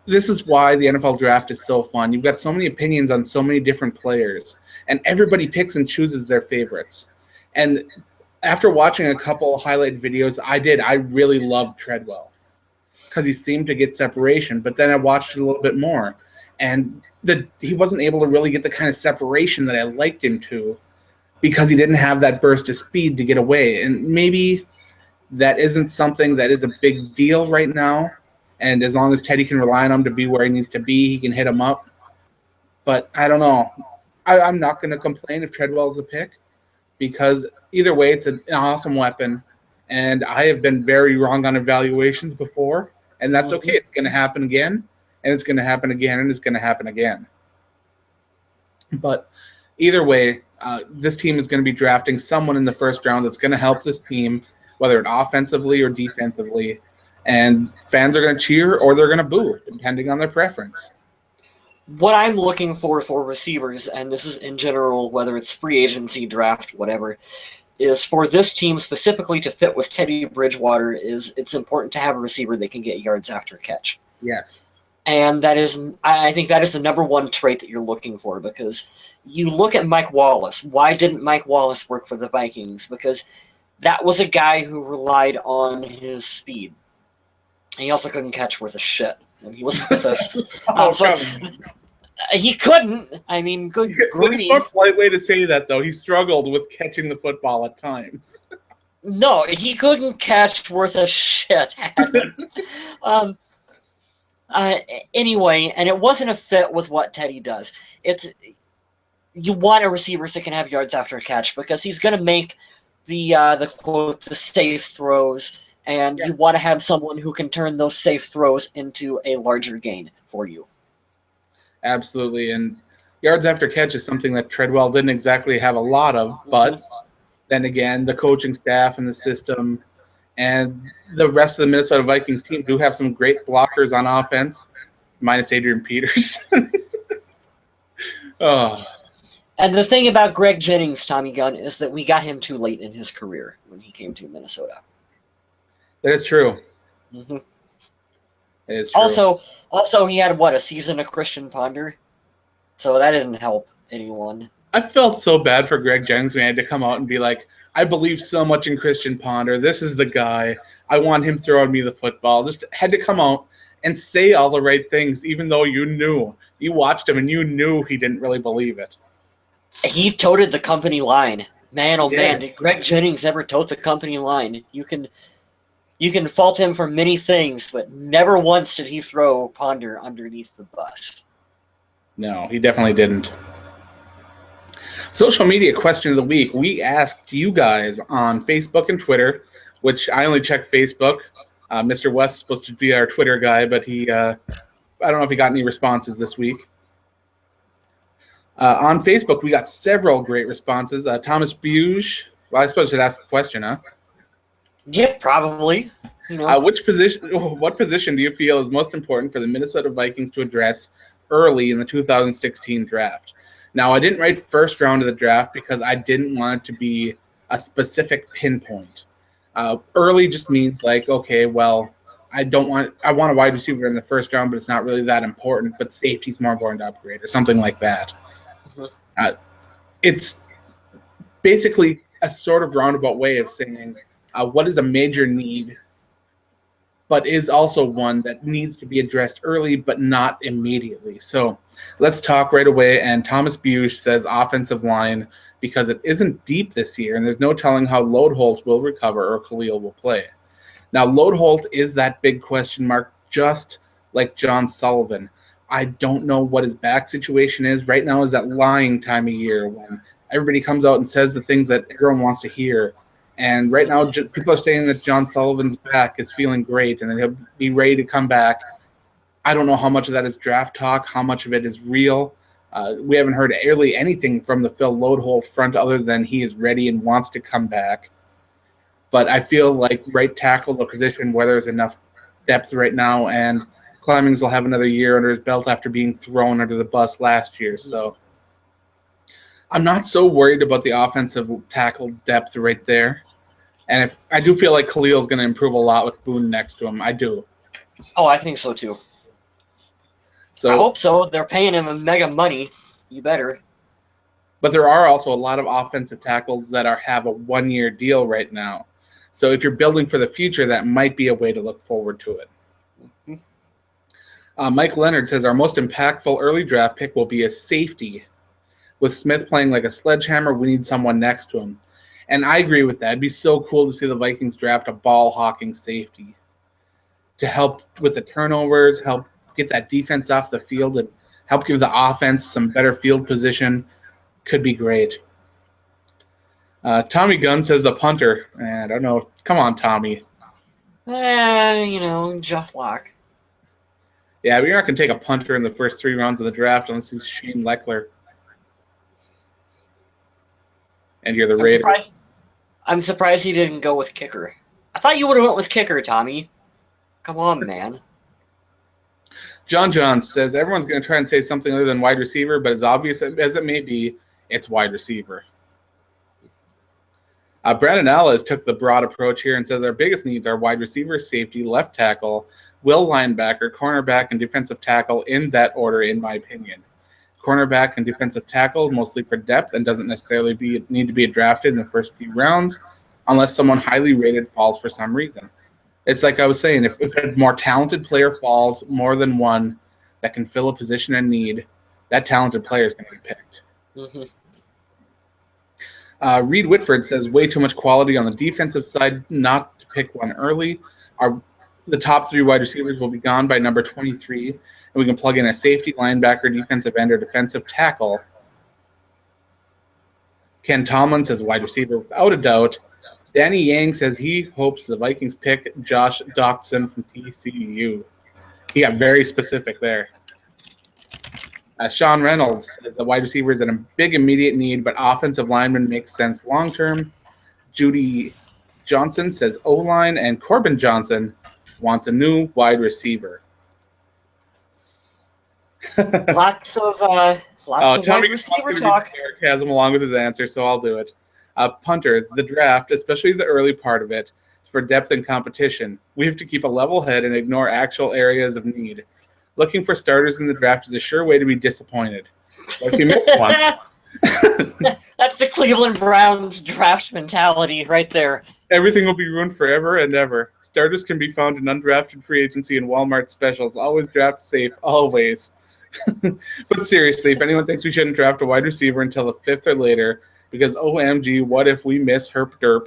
this is why the NFL draft is so fun. You've got so many opinions on so many different players, and everybody picks and chooses their favorites. And after watching a couple highlight videos, I really loved Treadwell because he seemed to get separation. But then I watched it a little bit more, and he wasn't able to really get the kind of separation that I liked him to because he didn't have that burst of speed to get away. And maybe that isn't something that is a big deal right now. And as long as Teddy can rely on him to be where he needs to be, he can hit him up. But I don't know. I'm not going to complain if Treadwell's a pick because either way, it's an awesome weapon. And I have been very wrong on evaluations before, and that's okay. It's going to happen again, and it's going to happen again, and it's going to happen again. But either way, this team is going to be drafting someone in the first round that's going to help this team, whether it offensively or defensively. And fans are going to cheer or they're going to boo, depending on their preference. What I'm looking for receivers, and this is in general, whether it's free agency, draft, whatever, is for this team specifically to fit with Teddy Bridgewater, it's important to have a receiver that can get yards after catch. Yes. And I think that is the number one trait that you're looking for, because you look at Mike Wallace. Why didn't Mike Wallace work for the Vikings? Because that was a guy who relied on his speed. And he also couldn't catch worth a shit when he was with us. So he couldn't. I mean, good grief. There's a polite way to say that, though. He struggled with catching the football at times. No, he couldn't catch worth a shit. Anyway, and it wasn't a fit with what Teddy does. You want a receiver that can have yards after a catch, because he's going to make the quote, the safe throws, and you want to have someone who can turn those safe throws into a larger gain for you. Absolutely, and yards after catch is something that Treadwell didn't exactly have a lot of, but then again, the coaching staff and the system and the rest of the Minnesota Vikings team do have some great blockers on offense, minus Adrian Peterson. Oh. And the thing about Greg Jennings, Tommy Gunn, is that we got him too late in his career when he came to Minnesota. That is true. Mm-hmm. It is true. Also, he had, a season of Christian Ponder? So that didn't help anyone. I felt so bad for Greg Jennings when he had to come out and be like, I believe so much in Christian Ponder. This is the guy. I want him throwing me the football. Just had to come out and say all the right things, even though you knew. You watched him and you knew he didn't really believe it. He toted the company line. Man, oh man, did Greg Jennings ever tote the company line? You can fault him for many things, but never once did he throw Ponder underneath the bus. No, he definitely didn't. Social media question of the week. We asked you guys on Facebook and Twitter, which I only check Facebook. Mr. West is supposed to be our Twitter guy, but I don't know if he got any responses this week. On Facebook, we got several great responses. Thomas Buge. Well, I suppose I should ask the question, huh? Yeah, probably. What position do you feel is most important for the Minnesota Vikings to address early in the 2016 draft? Now, I didn't write first round of the draft because I didn't want it to be a specific pinpoint. Early just means like, okay, well, I want a wide receiver in the first round, but it's not really that important. But safety's more important to upgrade, or something like that. It's basically a sort of roundabout way of saying what is a major need, but is also one that needs to be addressed early, but not immediately. So let's talk right away. And Thomas Bush says offensive line, because it isn't deep this year, and there's no telling how Loadholt will recover or Khalil will play. Now, Loadholt is that big question mark, just like John Sullivan. I don't know what his back situation is. Right now is that lying time of year when everybody comes out and says the things that everyone wants to hear. And right now, people are saying that John Sullivan's back is feeling great and that he'll be ready to come back. I don't know how much of that is draft talk, how much of it is real. We haven't heard really anything from the Phil Loadholt front other than he is ready and wants to come back. But I feel like right tackle is a position where there's enough depth right now, and Clemmings will have another year under his belt after being thrown under the bus last year. So I'm not so worried about the offensive tackle depth right there. And I do feel like Khalil's going to improve a lot with Boone next to him. I do. Oh, I think so too. So I hope so. They're paying him a mega money. You better. But there are also a lot of offensive tackles that have a one-year deal right now. So if you're building for the future, that might be a way to look forward to it. Mike Leonard says our most impactful early draft pick will be a safety. With Smith playing like a sledgehammer, we need someone next to him. And I agree with that. It'd be so cool to see the Vikings draft a ball-hawking safety to help with the turnovers, help get that defense off the field, and help give the offense some better field position. Could be great. Tommy Gunn says the punter. I don't know. Come on, Tommy. Jeff Locke. Yeah, but you're not going to take a punter in the first 3 rounds of the draft unless he's Shane Leckler. And you're the Raiders. I'm surprised he didn't go with kicker. I thought you would have went with kicker, Tommy. Come on, man. John says everyone's going to try and say something other than wide receiver, but as obvious as it may be, it's wide receiver. Brandon Ellis took the broad approach here and says our biggest needs are wide receiver, safety, left tackle, will linebacker, cornerback, and defensive tackle in that order, in my opinion. Cornerback and defensive tackle mostly for depth and doesn't necessarily need to be drafted in the first few rounds unless someone highly rated falls for some reason. It's like I was saying, if a more talented player falls, more than one that can fill a position in need, that talented player is going to be picked. Mm-hmm. Reed Whitford says way too much quality on the defensive side not to pick one early. The top 3 wide receivers will be gone by number 23, and we can plug in a safety, linebacker, defensive end, or defensive tackle. Ken Tomlin says wide receiver without a doubt. Danny Yang says he hopes the Vikings pick Josh Doctson from TCU. He got very specific there. Sean Reynolds says the wide receiver is in a big immediate need, but offensive lineman makes sense long term. Judy Johnson says O-line, and Corbin Johnson wants a new wide receiver. Lots of wide receiver talk. Sarcasm along with his answer, so I'll do it. Punter, the draft, especially the early part of it, is for depth and competition. We have to keep a level head and ignore actual areas of need. Looking for starters in the draft is a sure way to be disappointed. But if you miss one... That's the Cleveland Browns draft mentality right there. Everything will be ruined forever and ever. Starters can be found in undrafted free agency and Walmart specials. Always draft safe, always. But seriously, if anyone thinks we shouldn't draft a wide receiver until the 5th or later, because OMG, what if we miss Herp Derp?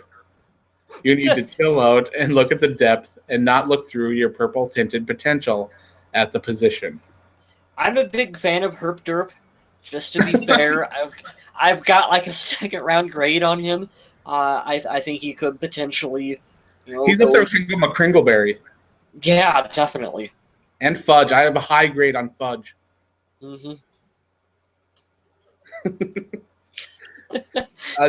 You need to chill out and look at the depth and not look through your purple-tinted potential at the position. I'm a big fan of Herp Derp. Just to be fair, I've got like a 2nd-round grade on him. I think he could potentially, he's up there with McCringleberry. Yeah, definitely. And Fudge. I have a high grade on Fudge. Mm-hmm.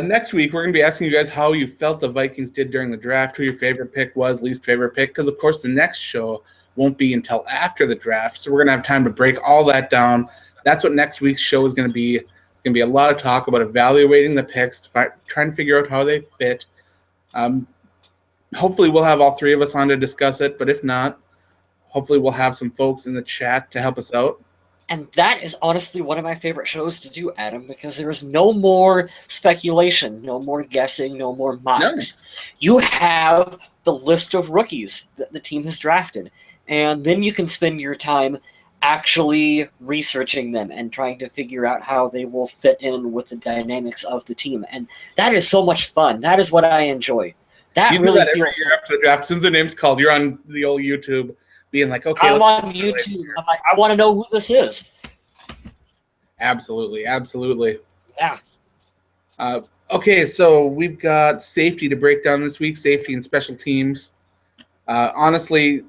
Next week, we're going to be asking you guys how you felt the Vikings did during the draft, who your favorite pick was, least favorite pick, because, of course, the next show won't be until after the draft, so we're going to have time to break all that down. That's what next week's show is going to be. It's going to be a lot of talk about evaluating the picks, trying to figure out how they fit. Hopefully, we'll have all 3 of us on to discuss it, but if not, hopefully we'll have some folks in the chat to help us out. And that is honestly one of my favorite shows to do, Adam, because there is no more speculation, no more guessing, no more mocks. No. You have the list of rookies that the team has drafted, and then you can spend your time actually researching them and trying to figure out how they will fit in with the dynamics of the team. And that is so much fun. That is what I enjoy. That you really do that feels every year after the draft. As soon as the name's called, you're on the old YouTube being like, okay. I'm on YouTube. I'm like, I want to know who this is. Absolutely. Absolutely. Yeah. Okay, so we've got safety to break down this week, safety and special teams. Honestly,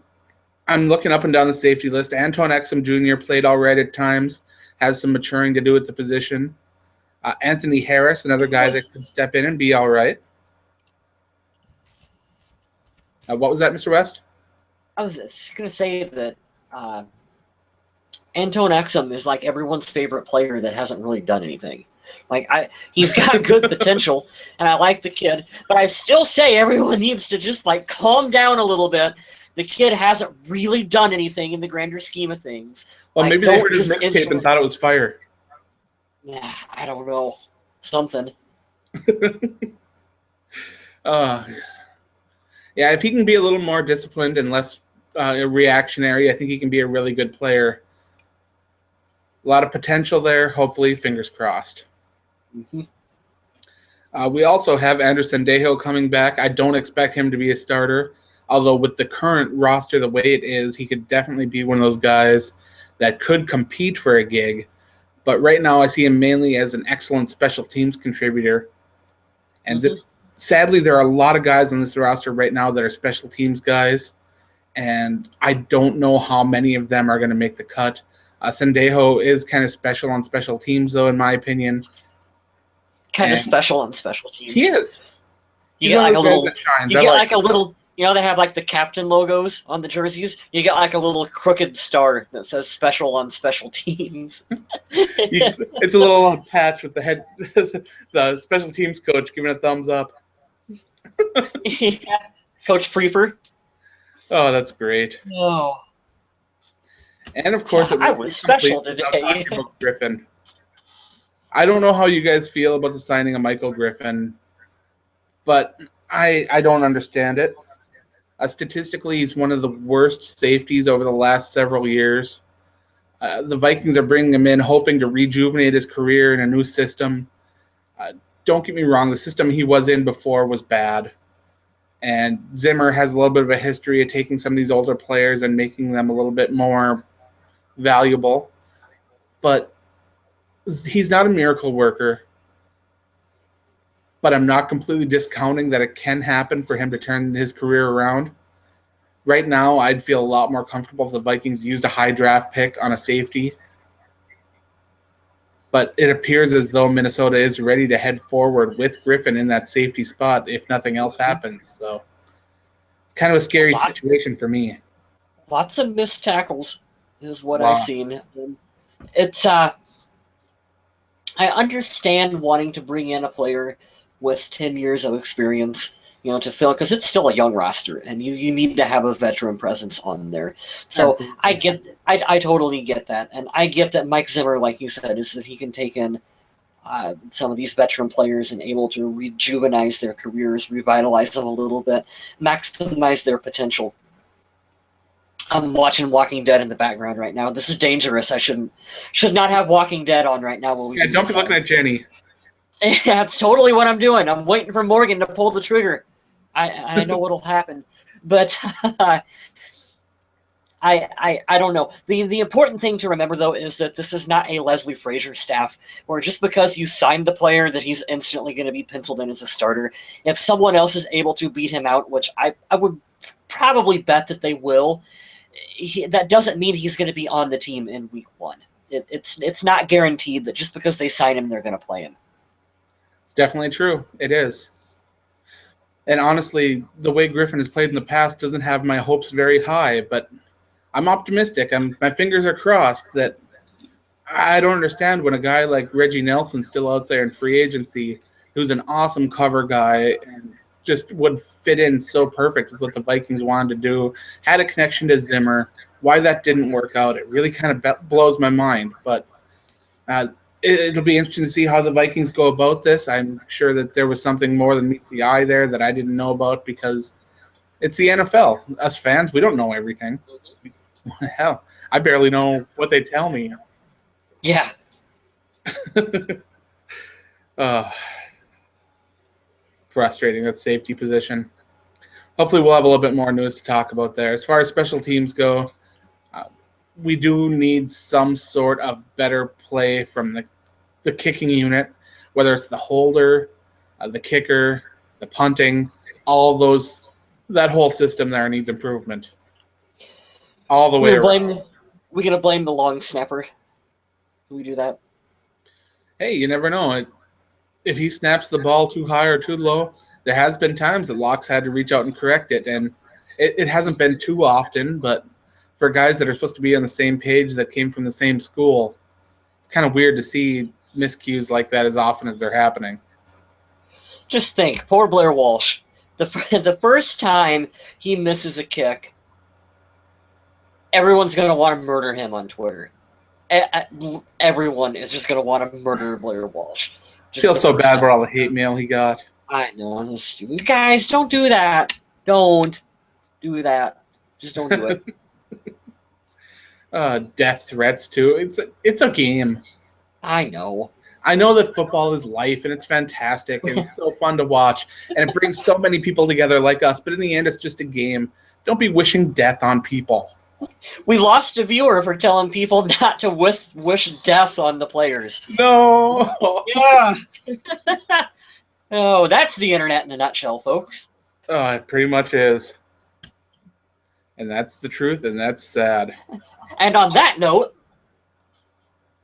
I'm looking up and down the safety list. Anton Exum Jr. played all right at times, has some maturing to do at the position. Anthony Harris, another guy that could step in and be all right. What was that, Mr. West? I was just going to say that Anton Exum is like everyone's favorite player that hasn't really done anything. Like he's got good potential, and I like the kid, but I still say everyone needs to just like calm down a little bit. The kid hasn't really done anything in the grander scheme of things. Well, like, maybe they heard his mixtape and thought it was fire. Yeah, I don't know. Something. Yeah, if he can be a little more disciplined and less reactionary, I think he can be a really good player. A lot of potential there. Hopefully, fingers crossed. Mm-hmm. We also have Anderson Dejo coming back. I don't expect him to be a starter, although with the current roster the way it is, he could definitely be one of those guys that could compete for a gig. But right now, I see him mainly as an excellent special teams contributor. And sadly, there are a lot of guys on this roster right now that are special teams guys, and I don't know how many of them are going to make the cut. Sendejo is kind of special on special teams, though, in my opinion. Kind of special on special teams. He is. You get like a little. You get like a little. You know, they have like the captain logos on the jerseys. You get like a little crooked star that says "special on special teams." It's a little patch with the head, the special teams coach giving a thumbs up. Yeah. Coach Prefer. Oh, that's great. Oh, And of course, it I won't was be complete special without today. talking about Griffin. I don't know how you guys feel about the signing of Michael Griffin, but I don't understand it. Statistically, he's one of the worst safeties over the last several years. The Vikings are bringing him in, hoping to rejuvenate his career in a new system. Uh, don't get me wrong, the system he was in before was bad. And Zimmer has a little bit of a history of taking some of these older players and making them a little bit more valuable. But he's not a miracle worker. But I'm not completely discounting that it can happen for him to turn his career around. Right now, I'd feel a lot more comfortable if the Vikings used a high draft pick on a safety. But it appears as though Minnesota is ready to head forward with Griffin in that safety spot if nothing else happens. So it's kind of a A scary lot, situation for me. lots of missed tackles is what I've Wow. seen. It's I understand wanting to bring in a player with 10 years of experience, to fill because it's still a young roster, and you need to have a veteran presence on there. So Absolutely. I totally get that, and I get that Mike Zimmer, like you said, is that he can take in some of these veteran players and able to rejuvenize their careers, revitalize them a little bit, maximize their potential. I'm watching Walking Dead in the background right now. This is dangerous. I should not have Walking Dead on right now while we Yeah, do don't be this. looking at Jenny. That's totally what I'm doing. I'm waiting for Morgan to pull the trigger. I know what'll happen, but I don't know. The important thing to remember though is that this is not a Leslie Frazier staff where just because you signed the player that he's instantly going to be penciled in as a starter. If someone else is able to beat him out, which I would probably bet that they will, that doesn't mean he's going to be on the team in week one. It's not guaranteed that just because they sign him, they're going to play him. It's definitely true. It is. And honestly, the way Griffin has played in the past doesn't have my hopes very high, but I'm optimistic. My fingers are crossed that I don't understand when a guy like Reggie Nelson's still out there in free agency, who's an awesome cover guy and just would fit in so perfect with what the Vikings wanted to do, had a connection to Zimmer. Why that didn't work out, it really kind of blows my mind. But uh, it'll be interesting to see how the Vikings go about this. I'm sure that there was something more than meets the eye there that I didn't know about because it's the NFL. Us fans, we don't know everything. Hell, I barely know what they tell me. Yeah. uh, Frustrating, that safety position. Hopefully we'll have a little bit more news to talk about there. As far as special teams go, we do need some sort of better play from the kicking unit, whether it's the holder, the kicker, the punting, all those, that whole system there needs improvement. All the way around. We gonna blame the long snapper. Can we do that? Hey, you never know. If he snaps the ball too high or too low, there has been times that Locke's had to reach out and correct it, and it hasn't been too often, but for guys that are supposed to be on the same page that came from the same school, it's kind of weird to see miscues like that as often as they're happening. Just think, poor Blair Walsh. The first time he misses a kick, everyone's gonna want to murder him on Twitter. Everyone is just gonna want to murder Blair Walsh. Just Feels the so first bad for time. all the hate mail he got. I know, guys, don't do that. Don't do that. Just don't do it. Death threats too. It's a game. I know. I know that football is life and it's fantastic and it's so fun to watch and it brings so many people together like us, but in the end it's just a game. Don't be wishing death on people. We lost a viewer for telling people not to wish death on the players. No. Yeah. Oh, that's the internet in a nutshell, folks. Oh, it pretty much is. And that's the truth, and that's sad. And on that note,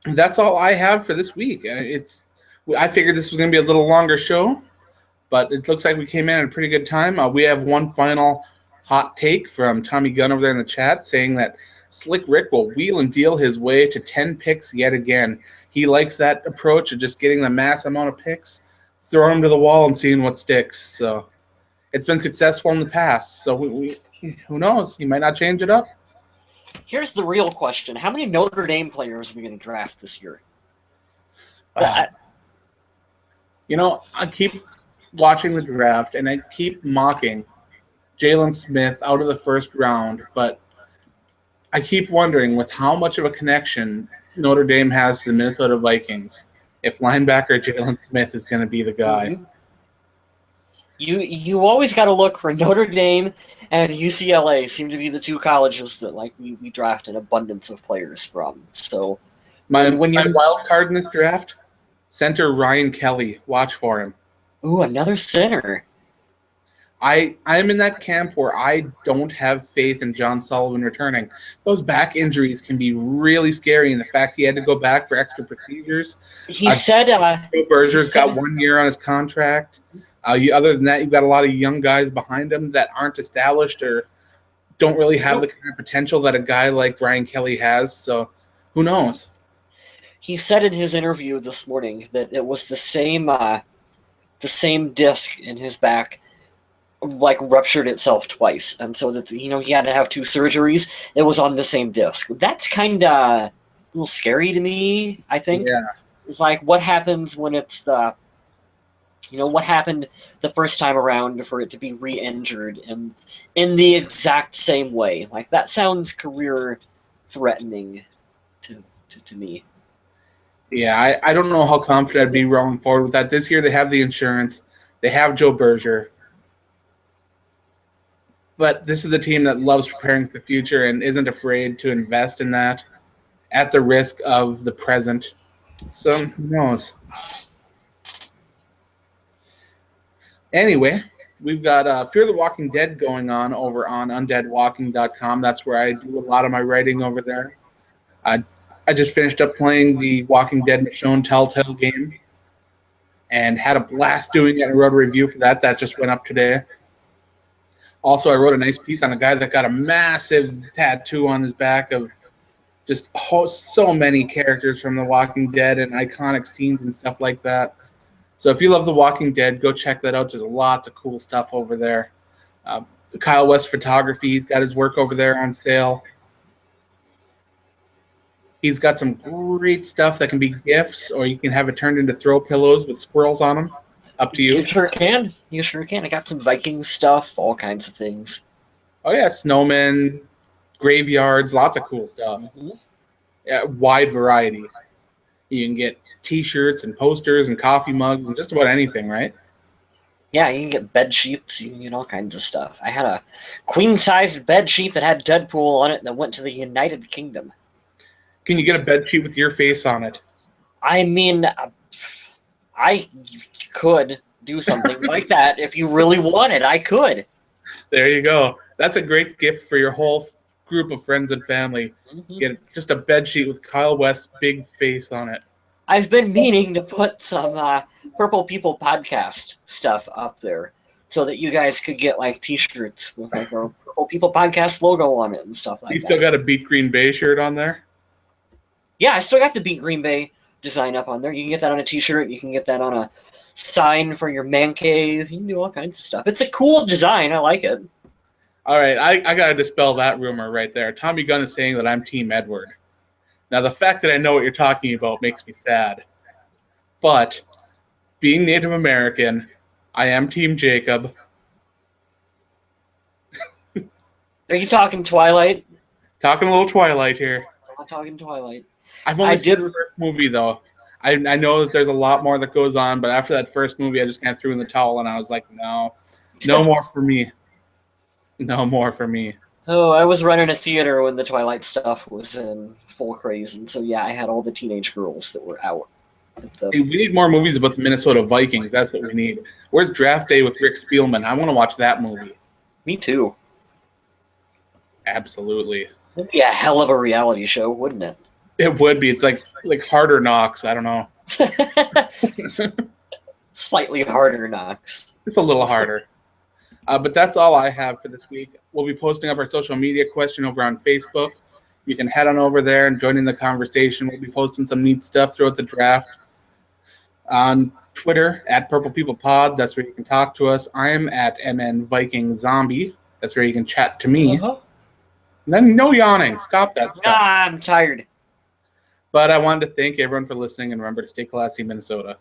That's all I have for this week. I figured this was going to be a little longer show, but it looks like we came in at a pretty good time. We have one final hot take from Tommy Gunn over there in the chat saying that Slick Rick will wheel and deal his way to 10 picks yet again. He likes that approach of just getting the mass amount of picks, throwing them to the wall and seeing what sticks. So it's been successful in the past. So who knows? He might not change it up. Here's the real question: how many Notre Dame players are we going to draft this year? Ah, I keep watching the draft and I keep mocking Jalen Smith out of the first round, but I keep wondering with how much of a connection Notre Dame has to the Minnesota Vikings, if linebacker Jalen Smith is going to be the guy. Mm-hmm. You always got to look for Notre Dame and UCLA seem to be the two colleges that we draft an abundance of players from. So My when you're wild card in this draft, center Ryan Kelly. Watch for him. ooh, another center. I'm in that camp where I don't have faith in John Sullivan returning. Those back injuries can be really scary, and the fact he had to go back for extra procedures. He said Joe Berger's got 1 year on his contract. Other than that, you've got a lot of young guys behind him that aren't established or don't really have the kind of potential that a guy like Ryan Kelly has. So who knows? He said in his interview this morning that it was the same disc in his back ruptured itself twice, and so that he had to have 2 surgeries. It was on the same disc. That's kind of a little scary to me. I think it's what happens when it's what happened the first time around for it to be re-injured and in the exact same way. That sounds career threatening to me. Yeah, I don't know how confident I'd be rolling forward with that. This year they have the insurance. They have Joe Berger. But this is a team that loves preparing for the future and isn't afraid to invest in that at the risk of the present. So who knows? Anyway, we've got Fear the Walking Dead going on over on undeadwalking.com. That's where I do a lot of my writing over there. I just finished up playing the Walking Dead Michonne Telltale game and had a blast doing it and wrote a review for that. That just went up today. Also, I wrote a nice piece on a guy that got a massive tattoo on his back of just so many characters from The Walking Dead and iconic scenes and stuff like that. So if you love The Walking Dead, go check that out. There's lots of cool stuff over there. Kyle West Photography, he's got his work over there on sale. He's got some great stuff that can be gifts, or you can have it turned into throw pillows with squirrels on them. Up to you. You sure can. You sure can. I got some Viking stuff, all kinds of things. Oh, yeah, snowmen, graveyards, lots of cool stuff. Mm-hmm. Yeah, wide variety. You can get T-shirts and posters and coffee mugs and just about anything, right? Yeah, you can get bed sheets, you can get all kinds of stuff. I had a queen-sized bed sheet that had Deadpool on it that went to the United Kingdom. Can you get a bed sheet with your face on it? I mean, I could do something like that if you really wanted. I could. There you go. That's a great gift for your whole group of friends and family. Mm-hmm. Get just a bed sheet with Kyle West's big face on it. I've been meaning to put some Purple People podcast stuff up there so that you guys could get T-shirts with our Purple People podcast logo on it and stuff like that. You still got a Beat Green Bay shirt on there? Yeah, I still got the Beat Green Bay design up on there. You can get that on a T-shirt. You can get that on a sign for your man cave. You can do all kinds of stuff. It's a cool design. I like it. All right, I got to dispel that rumor right there. Tommy Gunn is saying that I'm Team Edward. Now, the fact that I know what you're talking about makes me sad. But being Native American, I am Team Jacob. Are you talking Twilight? Talking a little Twilight here. I'm talking Twilight. I've only seen the first movie, though. I know that there's a lot more that goes on, but after that first movie, I just kind of threw in the towel, and I was like, no more for me. No more for me. Oh, I was running a theater when the Twilight stuff was in full craze, and so yeah, I had all the teenage girls that were out. We need more movies about the Minnesota Vikings. That's what we need. Where's Draft Day with Rick Spielman? I want to watch that movie. Me too. Absolutely. It'd be a hell of a reality show, wouldn't it? It would be. It's like Harder Knocks. I don't know. Slightly harder knocks. It's a little harder. But that's all I have for this week. We'll be posting up our social media question over on Facebook. You can head on over there and join in the conversation. We'll be posting some neat stuff throughout the draft. Twitter at Purple People Pod. That's where you can talk to us. I am at MN Viking Zombie. That's where you can chat to me. Uh-huh. And then no yawning. Stop that stuff. I'm tired. But I wanted to thank everyone for listening, and remember to stay classy, Minnesota.